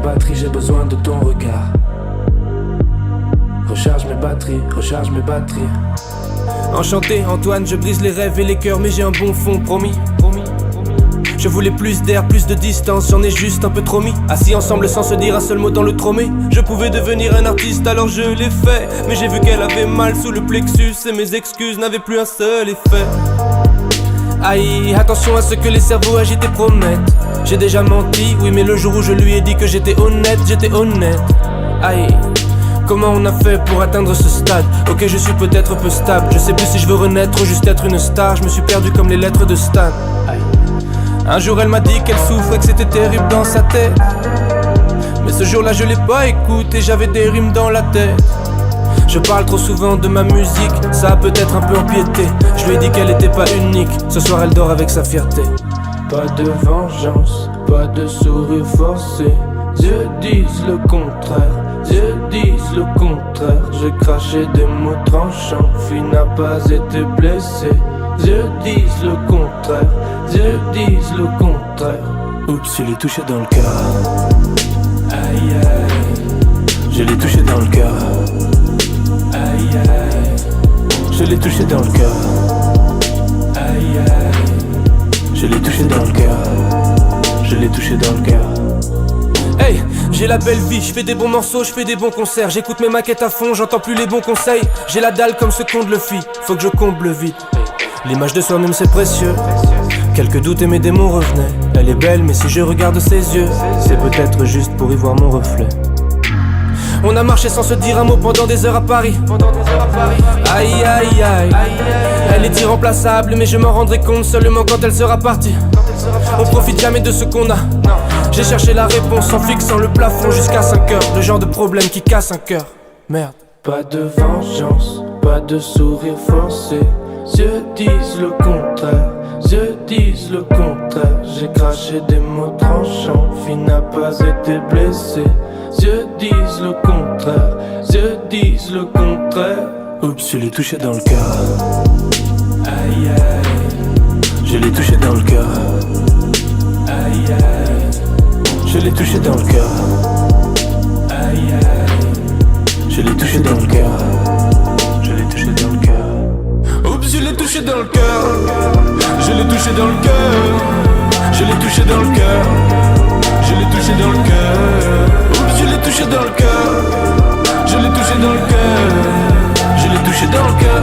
batteries, j'ai besoin de ton regard. Recharge mes batteries, recharge mes batteries. Enchanté Antoine, je brise les rêves et les cœurs, mais j'ai un bon fond, promis. Je voulais plus d'air, plus de distance, j'en ai juste un peu trop mis. Assis ensemble sans se dire un seul mot dans le tromé. Je pouvais devenir un artiste alors je l'ai fait. Mais j'ai vu qu'elle avait mal sous le plexus et mes excuses n'avaient plus un seul effet. Aïe, attention à ce que les cerveaux agités promettent. J'ai déjà menti, oui mais le jour où je lui ai dit que j'étais honnête, j'étais honnête. Aïe, comment on a fait pour atteindre ce stade? Ok, je suis peut-être peu stable, je sais plus si je veux renaître ou juste être une star. Je me suis perdu comme les lettres de Stan. Aïe. Un jour elle m'a dit qu'elle souffrait, que c'était terrible dans sa tête. Mais ce jour-là je l'ai pas écouté, j'avais des rimes dans la tête. Je parle trop souvent de ma musique, ça a peut-être un peu empiété. Je lui ai dit qu'elle était pas unique, ce soir elle dort avec sa fierté. Pas de vengeance, pas de sourire forcé. Dieu disent le contraire, Dieu disent le contraire. J'ai craché des mots tranchants, fille n'a pas été blessée. Dieu disent le contraire, Dieu disent le contraire. Oups, je l'ai touché dans le cœur. Aïe aïe, je l'ai touché dans le cœur. Aïe aïe, je l'ai touché dans le cœur. Aïe aïe, je l'ai touché dans le cœur. Je l'ai touché dans le cœur. Hey, j'ai la belle vie, je fais des bons morceaux, je fais des bons concerts. J'écoute mes maquettes à fond, j'entends plus les bons conseils. J'ai la dalle comme ce qu'on le fit, faut que je comble vite. L'image de soi-même c'est précieux. Quelques doutes et mes démons revenaient. Elle est belle mais si je regarde ses yeux, c'est peut-être juste pour y voir mon reflet. On a marché sans se dire un mot pendant des heures à Paris. Aïe aïe aïe, elle est irremplaçable mais je m'en rendrai compte seulement quand elle sera partie. On profite jamais de ce qu'on a. J'ai cherché la réponse en fixant le plafond jusqu'à 5 heures. Le genre de problème qui casse un cœur. Merde. Pas de vengeance, pas de sourire forcé. Dieu disent le contraire, Dieu disent le contraire. J'ai craché des mots tranchants, fille n'a pas été blessée. Dieu disent le contraire, Dieu disent le contraire. Oups, je l'ai touché dans le cœur. Aïe aïe, je l'ai touché dans le cœur. Aïe aïe, je l'ai touché dans le cœur. Aïe aïe, je l'ai touché dans le cœur. Je l'ai touché dans le cœur. Oups, je l'ai touché dans le cœur. Je l'ai touché dans le cœur. Je l'ai touché dans le cœur. Je l'ai touché dans le cœur. Oups, je l'ai touché dans le cœur. Je l'ai touché dans le cœur. Je l'ai touché dans le cœur.